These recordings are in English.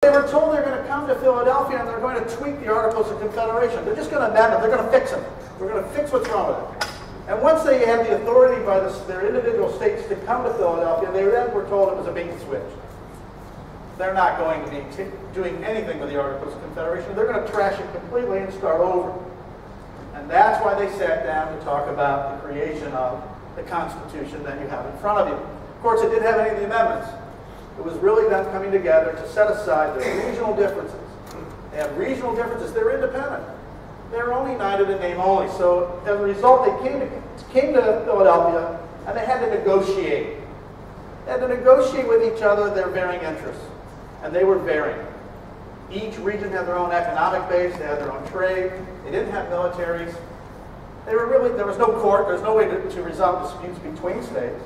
they were told they're going to come to Philadelphia and they're going to tweak the Articles of Confederation. They're just going to amend them. They're going to fix them. We're going to fix what's wrong with it. And once they had the authority by their individual states to come to Philadelphia, they then were told it was a bait and switch. They're not going to be doing anything with the Articles of Confederation. They're going to trash it completely and start over. And that's why they sat down to talk about the creation of the Constitution that you have in front of you. Of course, it didn't have any of the amendments. It was really them coming together to set aside their regional differences. They have regional differences. They're independent. They're only united in name only. So as a result, they came to Philadelphia and they had to negotiate. They had to negotiate with each other their varying interests. And they were varying. Each region had their own economic base. They had their own trade. They didn't have militaries. They were really, there was no court. There was no way to resolve disputes between states.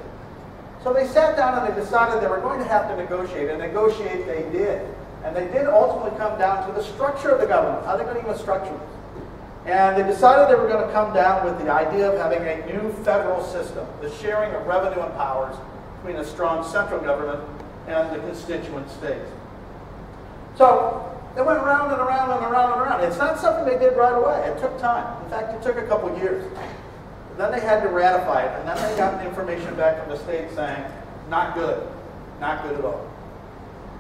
So they sat down and they decided they were going to have to negotiate. And negotiate they did. And they did ultimately come down to the structure of the government. How they're going to even structure this. And they decided they were going to come down with the idea of having a new federal system, the sharing of revenue and powers between a strong central government and the constituent states. So they went around and around and around and around. It's not something they did right away. It took time. In fact, it took a couple years. Then they had to ratify it, and then they got information back from the state saying, not good, not good at all.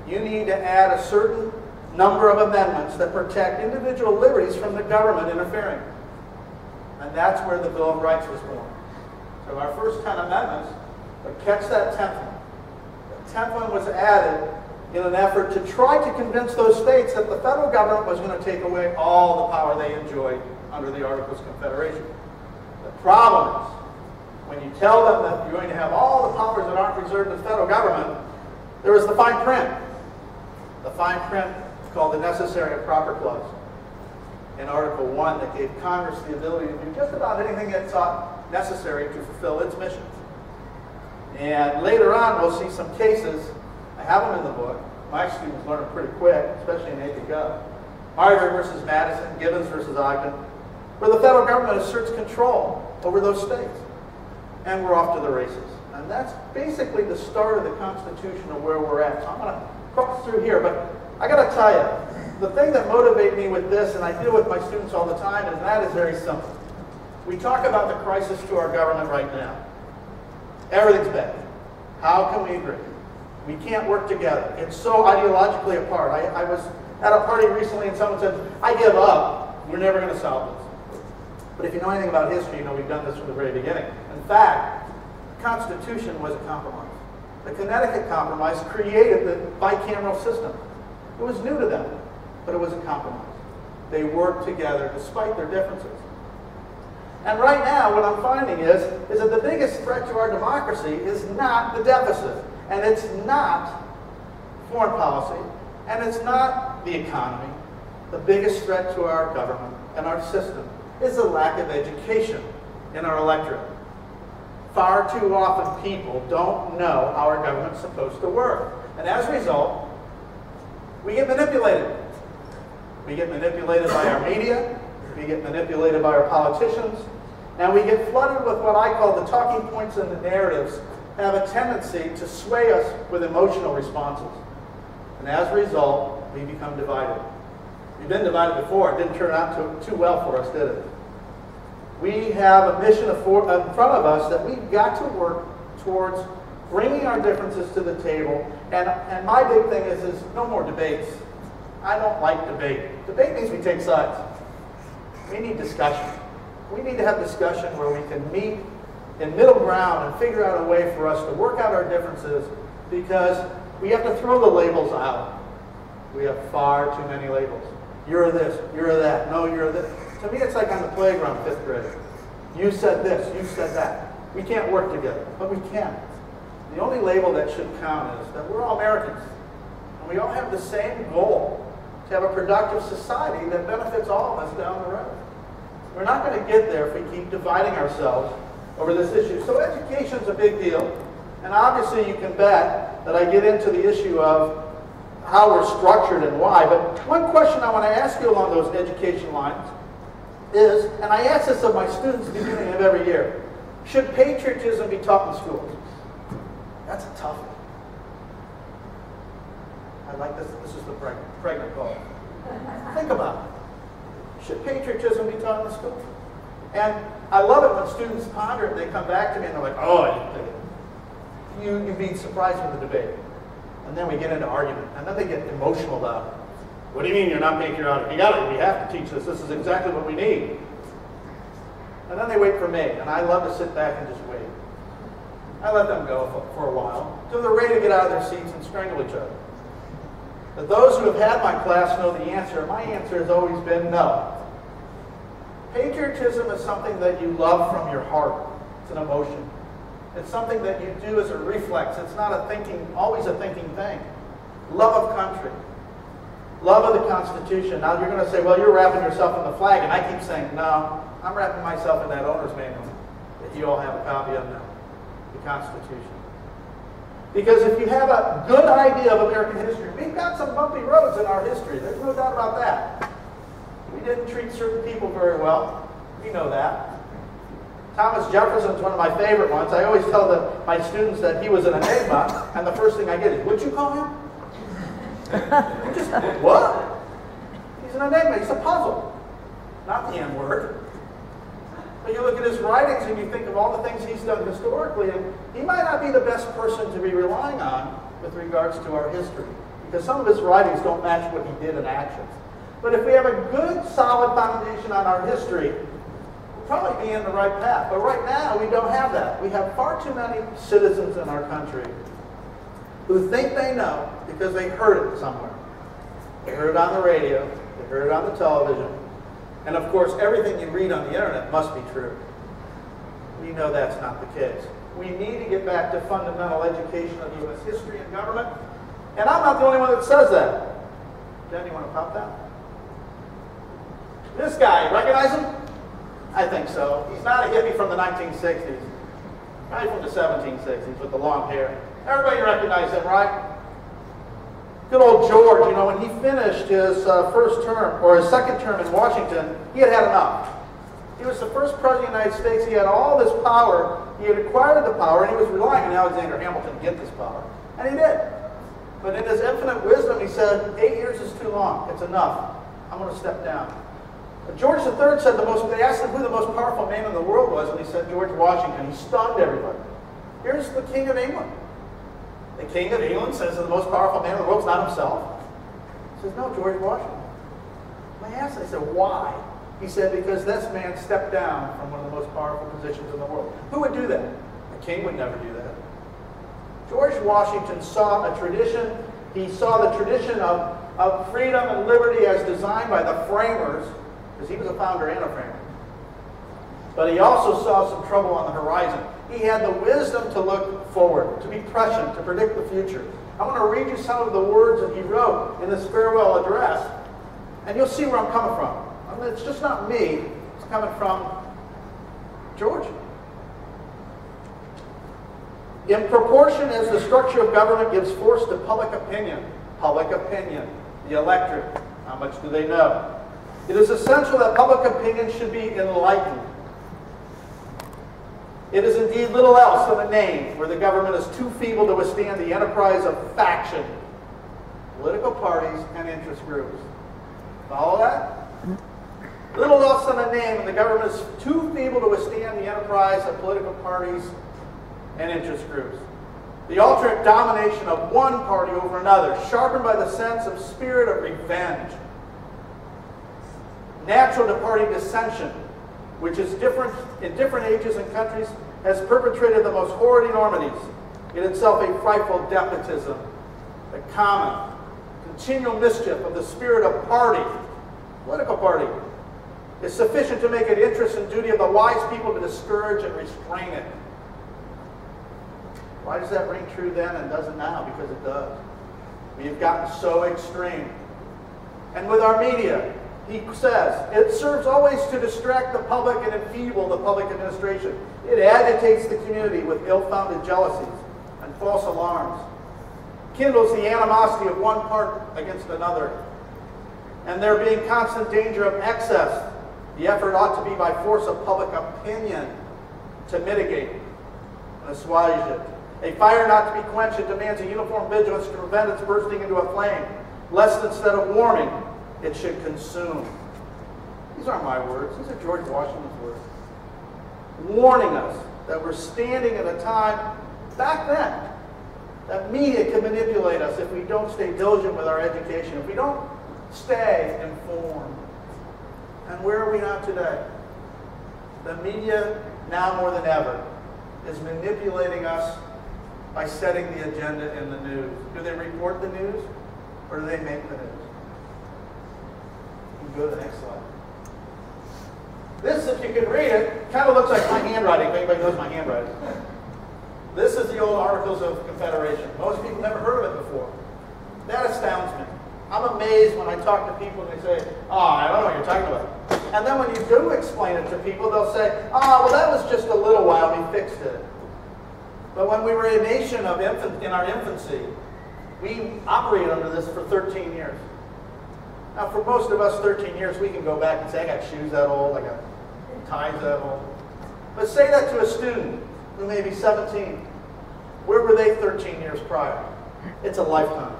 You need to add a certain number of amendments that protect individual liberties from the government interfering. And that's where the Bill of Rights was born. So our first 10 amendments, but catch that 10th one. The 10th one was added in an effort to try to convince those states that the federal government was going to take away all the power they enjoyed under the Articles of Confederation. The problem is, when you tell them that you're going to have all the powers that aren't reserved to the federal government, there is the fine print. The fine print called the Necessary and Proper Clause in Article 1 that gave Congress the ability to do just about anything it thought necessary to fulfill its mission. And later on, we'll see some cases. I have them in the book. My students learn them pretty quick, especially in AP Gov. Marbury versus Madison, Gibbons versus Ogden, where the federal government asserts control over those states. And we're off to the races. And that's basically the start of the Constitution of where we're at. So I'm going to cross through here, but I got to tell you, the thing that motivates me with this, and I deal with my students all the time, is that is very simple. We talk about the crisis to our government right now. Everything's bad. How can we agree? We can't work together. It's so ideologically apart. I was at a party recently and someone said, I give up. We're never going to solve this. But if you know anything about history, you know we've done this from the very beginning. In fact, the Constitution was a compromise. The Connecticut Compromise created the bicameral system. It was new to them, but it was a compromise. They worked together despite their differences. And right now, what I'm finding is that the biggest threat to our democracy is not the deficit, and it's not foreign policy, and it's not the economy. The biggest threat to our government and our system is the lack of education in our electorate. Far too often people don't know how our government's supposed to work. And as a result, we get manipulated. We get manipulated by our media, we get manipulated by our politicians, and we get flooded with what I call the talking points and the narratives have a tendency to sway us with emotional responses. And as a result, we become divided. We've been divided before. It didn't turn out too well for us, did it? We have a mission in front of us that we've got to work towards bringing our differences to the table. And my big thing is no more debates. I don't like debate. Debate means we take sides. We need discussion. We need to have discussion where we can meet in middle ground and figure out a way for us to work out our differences, because we have to throw the labels out. We have far too many labels. You're this, you're that, no, you're this. To me, it's like on the playground, 5th grade. You said this, you said that. We can't work together, but we can. The only label that should count is that we're all Americans, and we all have the same goal, to have a productive society that benefits all of us down the road. We're not going to get there if we keep dividing ourselves over this issue. So education's a big deal, and obviously you can bet that I get into the issue of how we're structured and why, but one question I want to ask you along those education lines is, and I ask this of my students at the beginning of every year, should patriotism be taught in schools? That's a tough one. I like this. This is the pregnant pause. Think about it. Should patriotism be taught in the school? And I love it when students ponder it. They come back to me and they're like, oh, you'd be surprised with the debate. And then we get into argument. And then they get emotional about it. What do you mean you're not patriotic? We have to teach this. This is exactly what we need. And then they wait for me. And I love to sit back and just wait. I let them go for a while until they're ready to get out of their seats and strangle each other. But those who have had my class know the answer. My answer has always been no. Patriotism is something that you love from your heart. It's an emotion. It's something that you do as a reflex. It's not always a thinking thing. Love of country. Love of the Constitution. Now you're going to say, well, you're wrapping yourself in the flag. And I keep saying, no, I'm wrapping myself in that owner's manual that you all have a copy of now. The Constitution. Because if you have a good idea of American history, we've got some bumpy roads in our history. There's no doubt about that. We didn't treat certain people very well. We know that. Thomas Jefferson is one of my favorite ones. I always tell my students that he was an enigma, and the first thing I get is, what'd you call him? What? He's an enigma. He's a puzzle. Not the N-word. But you look at his writings and you think of all the things he's done historically, and he might not be the best person to be relying on with regards to our history, because some of his writings don't match what he did in actions. But if we have a good, solid foundation on our history, we'll probably be in the right path. But right now, we don't have that. We have far too many citizens in our country who think they know because they heard it somewhere. They heard it on the radio, they heard it on the television, and of course, everything you read on the internet must be true. We know that's not the case. We need to get back to fundamental education of U.S. history and government, and I'm not the only one that says that. Jen, you want to pop that? This guy, recognize him? I think so. He's not a hippie from the 1960s. Probably from the 1760s with the long hair. Everybody recognize him, right? Good old George, you know, when he finished his first term, or his second term in Washington, he had had enough. He was the first president of the United States. He had all this power. He had acquired the power, and he was relying on Alexander Hamilton to get this power. And he did. But in his infinite wisdom, he said, 8 years is too long. It's enough. I'm going to step down. George III said they asked him who the most powerful man in the world was, and he said George Washington. He stunned everybody. Here's the King of England. The King of England says that the most powerful man in the world is not himself. He says, no, George Washington. I asked, I said, why? He said, because this man stepped down from one of the most powerful positions in the world. Who would do that? A king would never do that. George Washington saw a tradition. He saw the tradition of freedom and liberty as designed by the framers, because he was a founder and a framer. But he also saw some trouble on the horizon. He had the wisdom to look forward, to be prescient, to predict the future. I want to read you some of the words that he wrote in this farewell address, and you'll see where I'm coming from. I mean, it's just not me. It's coming from George. In proportion as the structure of government gives force to public opinion, the electorate, how much do they know? It is essential that public opinion should be enlightened. It is indeed little else than a name where the government is too feeble to withstand the enterprise of faction, political parties, and interest groups. Follow that? Little else than a name, and the government is too feeble to withstand the enterprise of political parties and interest groups. The alternate domination of one party over another, sharpened by the sense of spirit of revenge. Natural to party dissension, which is different in different ages and countries, has perpetrated the most horrid enormities, in itself a frightful despotism. The common, continual mischief of the spirit of party, political party, is sufficient to make it interest and duty of the wise people to discourage and restrain it. Why does that ring true then and doesn't now? Because it does. We have gotten so extreme. And with our media, he says, it serves always to distract the public and enfeeble the public administration. It agitates the community with ill-founded jealousies and false alarms, kindles the animosity of one part against another, and there being constant danger of excess, the effort ought to be by force of public opinion to mitigate and assuage it. A fire not to be quenched, it demands a uniform vigilance to prevent its bursting into a flame, lest instead of warming, it should consume. These aren't my words. These are George Washington's words. Warning us that we're standing at a time, back then, that media can manipulate us if we don't stay diligent with our education, if we don't stay informed. And where are we now today? The media, now more than ever, is manipulating us by setting the agenda in the news. Do they report the news, or do they make the news? You can go to the next slide. This, if you can read it, kind of looks like my handwriting, if anybody knows my handwriting. This is the old Articles of Confederation. Most people never heard of it before. That astounds me. I'm amazed when I talk to people and they say, oh, I don't know what you're talking about. And then when you do explain it to people, they'll say, oh, well, that was just a little while, we fixed it. But when we were a nation in our infancy, we operated under this for 13 years. Now, for most of us, 13 years, we can go back and say, I got shoes that old, I got ties that old. But say that to a student who may be 17. Where were they 13 years prior? It's a lifetime.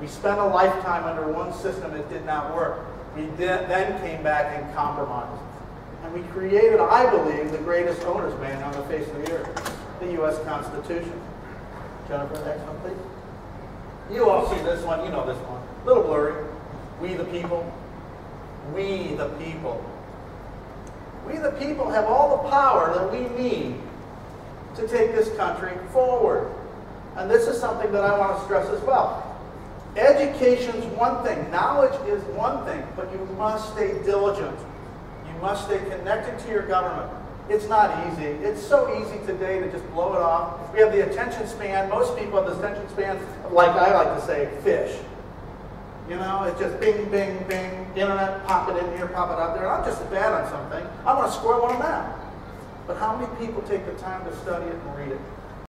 We spent a lifetime under one system that did not work. We then came back and compromised. And we created, I believe, the greatest owner's manual on the face of the earth, the U.S. Constitution. Jennifer, next one, please. You all see this one. You know this one. A little blurry. We the people. We the people. We the people have all the power that we need to take this country forward. And this is something that I want to stress as well. Education's one thing, knowledge is one thing, but you must stay diligent. You must stay connected to your government. It's not easy. It's so easy today to just blow it off. We have the attention span. Most people have the attention span of, like I like to say, fish. You know, it's just bing, bing, bing, internet, pop it in here, pop it out there. And I'm just bad on something. I want to score one of them. But how many people take the time to study it and read it?